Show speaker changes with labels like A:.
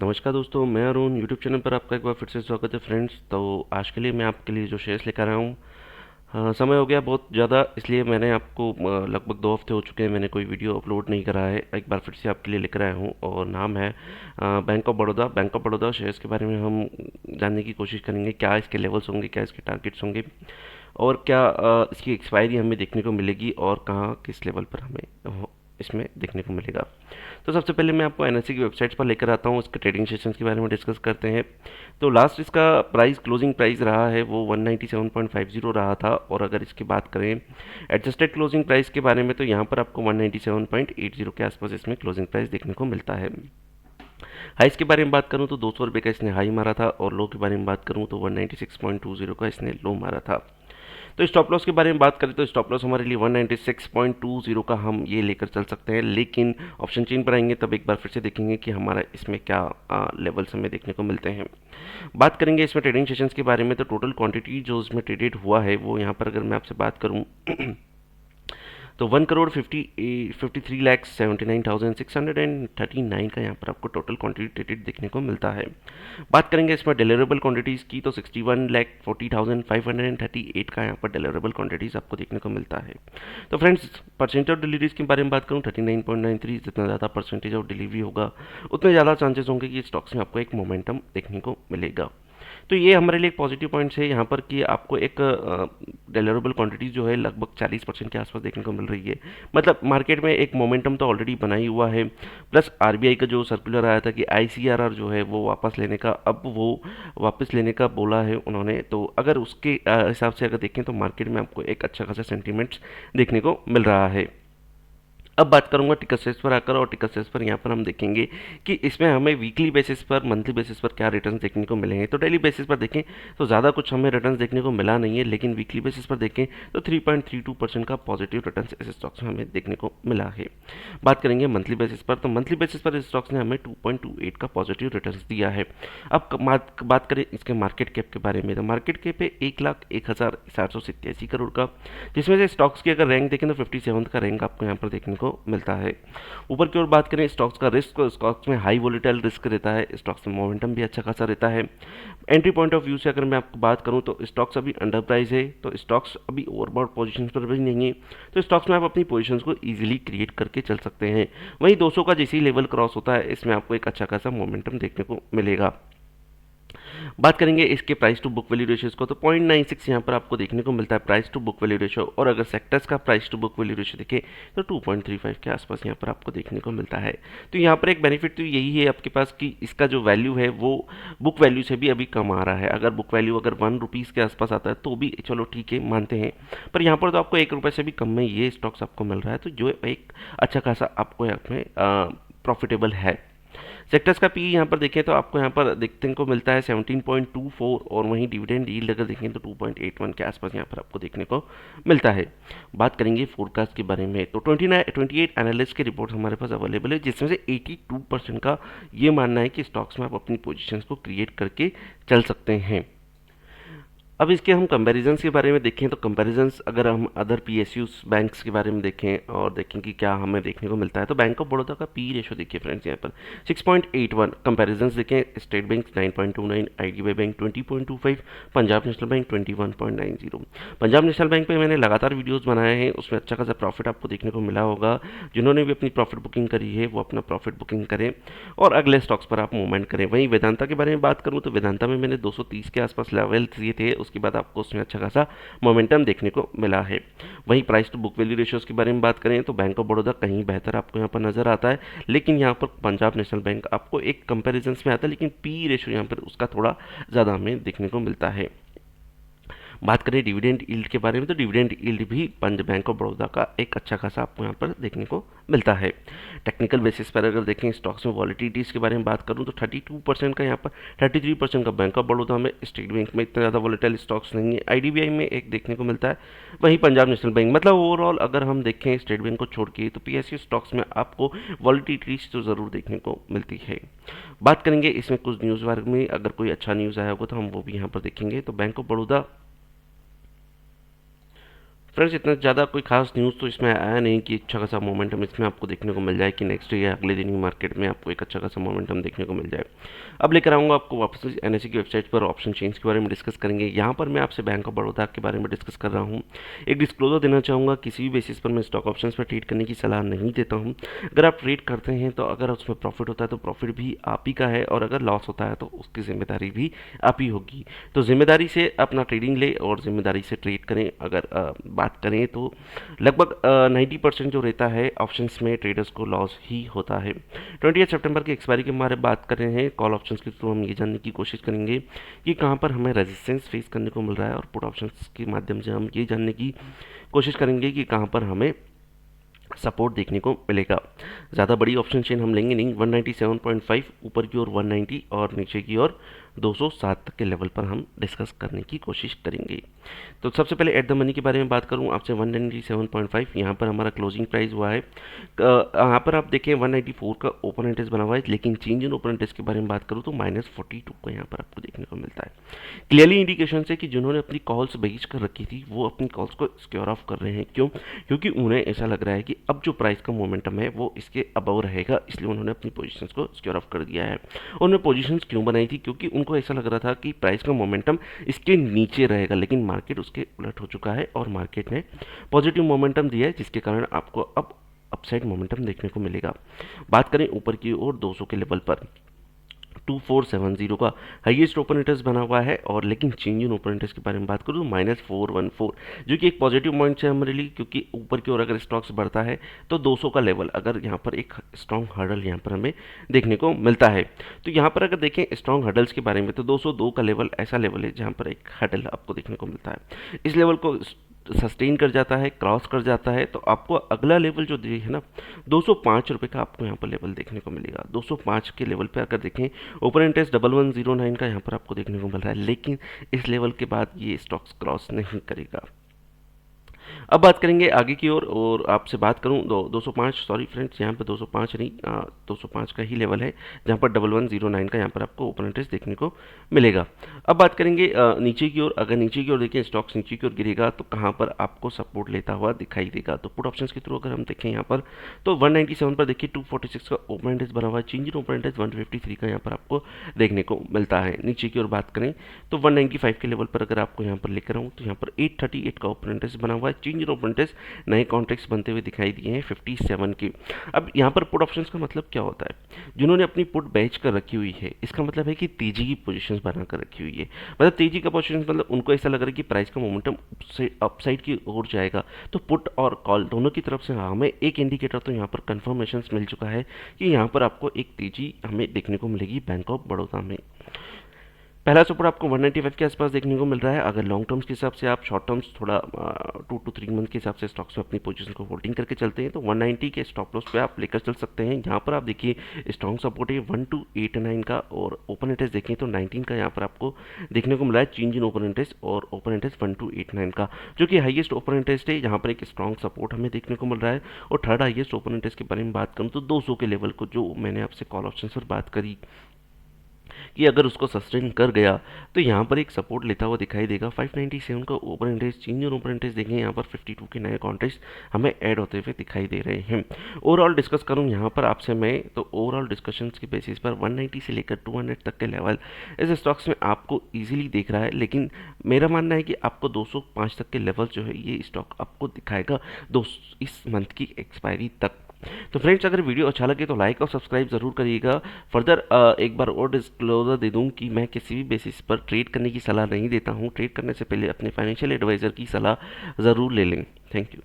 A: नमस्कार दोस्तों, मैं अरुण यूट्यूब चैनल पर आपका एक बार फिर से स्वागत है फ्रेंड्स। तो आज के लिए मैं आपके लिए जो शेयर्स लेकर आया हूँ, हाँ, समय हो गया बहुत ज़्यादा, इसलिए मैंने आपको लगभग 2 हफ्ते हो चुके हैं मैंने कोई वीडियो अपलोड नहीं करा है। एक बार फिर से आपके लिए लेकर आया हूँ और नाम है bank of Baroda. Bank of Baroda shares के बारे में हम जानने की कोशिश करेंगे, क्या इसके लेवल्स होंगे, क्या इसके टारगेट्स होंगे और क्या इसकी एक्सपायरी हमें देखने को मिलेगी और कहाँ किस लेवल पर हमें इसमें देखने को मिलेगा। तो सबसे पहले मैं आपको एनएससी की वेबसाइट पर लेकर आता हूँ, इसके ट्रेडिंग सेशंस के बारे में डिस्कस करते हैं। तो लास्ट इसका प्राइस क्लोजिंग प्राइस रहा है वो 197.50 रहा था, और अगर इसकी बात करें एडजस्टेड क्लोजिंग प्राइस के बारे में तो यहाँ पर आपको 197.80 के आसपास इसमें क्लोजिंग प्राइस देखने को मिलता है। हाइस के बारे में बात करूँ तो 200 रुपये का इसने हाई मारा था, और लो के बारे में बात करूँ तो 196.20 का इसने लो मारा था। तो स्टॉप लॉस के बारे में बात करें तो स्टॉप लॉस हमारे लिए 196.20 का हम ये लेकर चल सकते हैं, लेकिन ऑप्शन चेन पर आएंगे तब एक बार फिर से देखेंगे कि हमारा इसमें क्या लेवल्स हमें देखने को मिलते हैं। बात करेंगे इसमें ट्रेडिंग सेशंस के बारे में, तो टोटल क्वांटिटी जो इसमें ट्रेडेड हुआ है वो यहाँ पर अगर मैं आपसे बात करूँ तो 1,53,79,639 का यहाँ पर आपको टोटल क्वांटिटी देखने को मिलता है। बात करेंगे इसमें डिलीवरेबल क्वांटिटीज़ की तो 61,40,538 का यहाँ पर डिलीवरेबल क्वांटिटीज़ आपको देखने को मिलता है। तो फ्रेंड्स, परसेंटेज ऑफ डिलीवरीज के बारे में बात करूँ 39.93, जितना ज़्यादा परसेंटेज ऑफ डिलीवरी होगा उतने ज़्यादा चांसेस होंगे कि स्टॉक्स में आपको एक मोमेंटम देखने को मिलेगा। तो ये हमारे लिए एक पॉजिटिव पॉइंट्स है यहाँ पर कि आपको एक डिलीवरेबल क्वांटिटी जो है लगभग 40% के आसपास देखने को मिल रही है। मतलब मार्केट में एक मोमेंटम तो ऑलरेडी बना ही हुआ है। प्लस आरबीआई का जो सर्कुलर आया था कि आईसीआरआर जो है वो वापस लेने का, अब वो वापस लेने का बोला है उन्होंने। तो अगर उसके हिसाब से अगर देखें तो मार्केट में आपको एक अच्छा खासा सेंटीमेंट्स देखने को मिल रहा है। अब बात करूंगा टिकट सेल्स पर आकर, और टिकट सेल्स पर यहाँ पर हम देखेंगे कि इसमें हमें वीकली बेसिस पर, मंथली बेसिस पर क्या रिटर्न्स देखने को मिलेंगे। तो डेली बेसिस पर देखें तो ज़्यादा कुछ हमें रिटर्न्स देखने को मिला नहीं है, लेकिन वीकली बेसिस पर देखें तो 3.32% का पॉजिटिव रिटर्न्स इस स्टॉक्स में हमें देखने को मिला है। बात करेंगे मंथली बेसिस पर, तो मंथली बेसिस पर इस स्टॉक्स ने हमें 2.28 का पॉजिटिव रिटर्न्स दिया है। अब बात करें इसके मार्केट कैप के बारे में, तो मार्केट कैप है 1,01,787 करोड़ का, जिसमें से स्टॉक्स की अगर रैंक देखें तो 57 का रैंक आपको यहाँ पर देखने को मिलता है। ऊपर की ओर बात करें स्टॉक्स का रिस्क, तो स्टॉक्स में हाई वोलेटाइल रिस्क रहता है, स्टॉक्स में मोमेंटम भी अच्छा खासा रहता है। एंट्री पॉइंट ऑफ व्यू से अगर मैं आपको बात करूं तो स्टॉक्स अभी अंडर प्राइस है, तो स्टॉक्स अभी ओवरबॉट पोजीशन पर भी नहीं है, तो स्टॉक्स में आप अपनी पोजीशंस को इजीली क्रिएट करके चल सकते हैं। वहीं 200 का जैसे ही लेवल क्रॉस होता है इसमें आपको एक अच्छा खासा मोमेंटम देखने को मिलेगा। बात करेंगे इसके price to book value ratios को, तो 0.96 यहाँ पर आपको देखने को मिलता है price to book value ratio, और अगर सेक्टर्स का price to book value ratio देखें तो 2.35 के आसपास यहाँ पर आपको देखने को मिलता है। तो यहाँ पर एक बेनिफिट तो यही है आपके पास कि इसका जो वैल्यू है वो बुक वैल्यू से भी अभी कम आ रहा है। अगर बुक वैल्यू अगर ₹1 के आसपास आता है तो भी चलो ठीक है, मानते हैं, पर यहाँ पर तो आपको ₹1 से भी कम में ये स्टॉक्स आपको मिल रहा है, तो जो एक अच्छा खासा आपको यहाँ में प्रॉफिटेबल है। सेक्टर्स का पी यहाँ पर देखें तो आपको यहाँ पर देखने को मिलता है 17.24, और वहीं डिविडेंड यील्ड अगर देखें तो 2.81 के आसपास यहाँ पर आपको देखने को मिलता है। बात करेंगे फोरकास्ट के बारे में, तो 28 एनालिस्ट की रिपोर्ट हमारे पास अवेलेबल है, जिसमें से 82% का ये मानना है कि स्टॉक्स में आप अपनी पोजिशन को क्रिएट करके चल सकते हैं। अब इसके हम कंपैरिजंस के बारे में देखें तो कंपैरिजंस अगर हम अदर पीएसयूज बैंक्स के बारे में देखें और देखें कि क्या हमें देखने को मिलता है, तो बैंक ऑफ बड़ौदा का पी रेशो देखिए फ्रेंड्स यहाँ पर 6.81, कंपैरिजंस देखें state bank 9.29, IDBI bank 20.25, Punjab national bank 21.90। Punjab national bank पे मैंने लगातार वीडियोस बनाए हैं, उसमें अच्छा खासा प्रॉफिट आपको देखने को मिला होगा। जिन्होंने भी अपनी प्रॉफिट बुकिंग करी है वो अपना प्रॉफिट बुकिंग करें और अगले स्टॉक्स पर आप मूवमेंट करें। वहीं वेदांता के बारे में बात करूँ तो वेदांता में मैंने 230 के आसपास लेवल दिए थे, उसके बाद आपको उसमें अच्छा खासा मोमेंटम देखने को मिला है। वहीं price to book value ratios के बारे में बात करें तो बैंक ऑफ बड़ौदा कहीं बेहतर आपको यहाँ पर नजर आता है, लेकिन यहाँ पर पंजाब नेशनल बैंक आपको एक कंपैरिजन में आता है, लेकिन पी रेशियो यहाँ पर उसका थोड़ा ज़्यादा हमें देखने को मिलता है। बात करें डिविडेंड यील्ड के बारे में, तो डिविडेंड यील्ड भी बैंक ऑफ बड़ौदा का एक अच्छा खासा आपको यहाँ पर देखने को मिलता है। टेक्निकल बेसिस पर अगर देखें स्टॉक्स में वॉलिटिलिटीज़ के बारे में बात करूँ तो 32% का यहाँ पर 33% का बैंक ऑफ बड़ौदा में, स्टेट बैंक में इतना ज़्यादा वॉलिटाइल स्टॉक्स नहीं है, आईडीबीआई में एक देखने को मिलता है, वहीं पंजाब नेशनल बैंक, मतलब ओवरऑल अगर हम देखें स्टेट बैंक को छोड़ के तो पीएसयू स्टॉक्स में आपको वॉलिटिलिटीज़ तो ज़रूर देखने को मिलती है। बात करेंगे इसमें कुछ न्यूज़ वर्ग में, अगर कोई अच्छा न्यूज़ आया होगा तो हम वो भी यहाँ पर देखेंगे। तो बैंक ऑफ बड़ौदा फ्रेंड्स इतना ज़्यादा कोई खास न्यूज़ तो इसमें आया नहीं कि अच्छा खासा मोमेंटम इसमें आपको देखने को मिल जाए कि नेक्स्ट डे या अगले दिन ही मार्केट में आपको एक अच्छा खासा मोमेंटम देखने को मिल जाए। अब लेकर आऊँगा आपको वापस एनएससी की वेबसाइट पर ऑप्शन चेंज के बारे में डिस्कस करेंगे। यहाँ पर मैं आपसे बैंक ऑफ बड़ौदा के बारे में डिस्कस कर रहा हूँ। एक डिस्क्लोजर देना चाहूँगा, किसी भी बेसिस पर मैं स्टॉक ऑप्शंस पर ट्रेड करने की सलाह नहीं देता हूँ। अगर आप ट्रेड करते हैं तो अगर उसमें प्रॉफिट होता है तो प्रॉफिट भी आप ही का है, और अगर लॉस होता है तो उसकी जिम्मेदारी भी आप ही होगी। तो जिम्मेदारी से अपना ट्रेडिंग ले और जिम्मेदारी से ट्रेड करें। अगर बात करें तो लगभग 90% जो रहता है ऑप्शंस में ट्रेडर्स को लॉस ही होता है। 28 सितंबर की एक्सपायरी के बारे में बात कर रहे हैं। कॉल ऑप्शंस के थ्रू हम ये जानने की कोशिश करेंगे कि कहाँ पर हमें रेजिस्टेंस फेस करने को मिल रहा है, और पुट ऑप्शंस के माध्यम से हम ये जानने की कोशिश करेंगे कि कहाँ पर हमें सपोर्ट देखने को मिलेगा। ज़्यादा बड़ी ऑप्शन चेन हम लेंगे नहीं। 197.5 ऊपर की ओर 190 और नीचे की ओर 207 तक के लेवल पर हम डिस्कस करने की कोशिश करेंगे। तो सबसे पहले एट द मनी के बारे में बात करूं आपसे, 197.5 यहाँ पर हमारा क्लोजिंग प्राइस हुआ है। यहाँ पर आप देखें 194 का ओपन इंटरेस्ट बना हुआ है, लेकिन चेंज इन ओपन इंटरेस्ट के बारे में बात करूँ तो -42 का यहाँ पर आपको देखने को मिलता है। क्लियरली इंडिकेशन है कि जिन्होंने अपनी कॉल्स बेच कर रखी थी वो अपनी कॉल्स को सिक्योर ऑफ कर रहे हैं। क्यों? क्योंकि उन्हें ऐसा लग रहा है कि अब जो प्राइस का मोमेंटम है वो इसके अबव रहेगा, इसलिए उन्होंने अपनी पोजीशंस को सिक्योर ऑफ कर दिया है। उन्होंने पोजीशंस क्यों बनाई थी? क्योंकि उनको ऐसा लग रहा था कि प्राइस का मोमेंटम इसके नीचे रहेगा, लेकिन मार्केट उसके उलट हो चुका है और मार्केट ने पॉजिटिव मोमेंटम दिया है, जिसके कारण आपको अब अपसाइड मोमेंटम देखने को मिलेगा। बात करें ऊपर की ओर 200 के लेवल पर, 2470 का हाईएस्ट ओपन इंटरेस्ट बना हुआ है, और लेकिन चेंज इन ओपन इंटरेस्ट के बारे में बात करूँ तो -414, जो कि एक पॉजिटिव पॉइंट है हमारे लिए, क्योंकि ऊपर की ओर अगर स्टॉक्स बढ़ता है तो 200 का लेवल अगर यहाँ पर एक स्ट्रॉन्ग हर्डल यहाँ पर हमें देखने को मिलता है। तो यहाँ पर अगर देखें स्ट्रॉन्ग हर्डल्स के बारे में तो 202 का लेवल ऐसा लेवल है जहाँ पर एक हर्डल आपको देखने को मिलता है। इस लेवल को सस्टेन कर जाता है, क्रॉस कर जाता है, तो आपको अगला लेवल जो है ना 205 रुपये का आपको यहाँ पर लेवल देखने को मिलेगा। 205 के लेवल पे अगर देखें ओपन इंटरेस्ट 1109 का यहाँ पर आपको देखने को मिल रहा है, लेकिन इस लेवल के बाद ये स्टॉक्स क्रॉस नहीं करेगा। अब बात करेंगे आगे की ओर, और आपसे बात करूं 205, सॉरी फ्रेंड्स यहाँ पर 205 नहीं, 205 का ही लेवल है जहाँ पर 1109 का यहाँ पर आपको ओपन इंटरेस्ट देखने को मिलेगा। अब बात करेंगे नीचे की ओर। अगर नीचे की ओर देखें स्टॉक्स नीचे की ओर गिरेगा तो कहाँ पर आपको सपोर्ट लेता हुआ दिखाई देगा। तो पुट ऑप्शंस के थ्रू अगर हम देखें यहाँ पर तो 197 पर देखिए 246 का ओपन इंटरेस्ट बना हुआ है, चेंज इन ओपन इंटरेस्ट 153 का यहाँ पर आपको देखने को मिलता है। नीचे की ओर बात करें तो 195 के लेवल पर अगर आपको यहाँ पर लेकर आऊँ तो यहाँ पर 838 का ओपन इंटरेस्ट बना हुआ है, चेंज इन ओपन इंटरेस्ट नए कॉन्ट्रैक्ट्स बनते हुए दिखाई दिए हैं 57 के। अब यहाँ पर पुट ऑप्शंस का मतलब क्या होता है? जिन्होंने अपनी पुट बेच कर रखी हुई है, इसका मतलब है कि तेजी की पोजीशंस बना कर रखी हुई है। मतलब तेजी का पोजीशंस मतलब उनको ऐसा लग रहा है कि प्राइस का मोमेंटम अपसाइड की ओर जाएगा, तो पुट और कॉल दोनों की तरफ से हमें एक इंडिकेटर तो यहाँ पर कंफर्मेशन मिल चुका है कि यहाँ पर आपको एक तेजी हमें देखने को मिलेगी बैंक ऑफ बड़ौदा में। पहला सपोर्ट आपको 195 के आसपास देखने को मिल रहा है। अगर लॉन्ग टर्म्स के हिसाब से आप शॉर्ट टर्म्स थोड़ा 2 to 3 मंथ के हिसाब से स्टॉक्स में अपनी पोजीशन को होल्डिंग करके चलते हैं तो 190 के स्टॉप लॉस पे आप लेकर चल सकते हैं। यहाँ पर आप देखिए स्ट्रॉन्ग सपोर्ट है 1289 का, और ओपन इंटरेस्ट देखें तो 19 का यहाँ पर आपको देखने को मिला है, चेंज इन ओपन इंटरेस्ट और ओपन इंटरेस्ट 1289 का, जो कि हाईएस्ट ओपन इंटरेस्ट है। यहाँ पर एक स्ट्रॉन्ग सपोर्ट हमें देखने को मिल रहा है। और थर्ड हाईएस्ट ओपन इंटरेस्ट के बारे में बात करूँ तो 200 के लेवल को, जो मैंने आपसे कॉल ऑप्शन पर बात करी कि अगर उसको सस्टेन कर गया तो यहाँ पर एक सपोर्ट लेता हुआ दिखाई देगा। 597 का open interest, change in open interest देखें यहाँ पर 52 के नए कॉन्ट्रैक्ट्स हमें ऐड होते हुए दिखाई दे रहे हैं। ओवरऑल डिस्कस करूँ यहाँ पर आपसे मैं, तो ओवरऑल डिस्कशंस के बेसिस पर 190 से लेकर 200 तक के लेवल इस स्टॉक्स में आपको ईजिली दिख रहा है, लेकिन मेरा मानना है कि आपको 205 तक के लेवल जो है ये स्टॉक आपको दिखाएगा इस मंथ की एक्सपायरी तक। तो फ्रेंड्स अगर वीडियो अच्छा लगे तो लाइक और सब्सक्राइब ज़रूर करिएगा। फर्दर एक बार और डिस्क्लोजर दे दूं कि मैं किसी भी बेसिस पर ट्रेड करने की सलाह नहीं देता हूं। ट्रेड करने से पहले अपने फाइनेंशियल एडवाइज़र की सलाह ज़रूर ले लें। Thank you.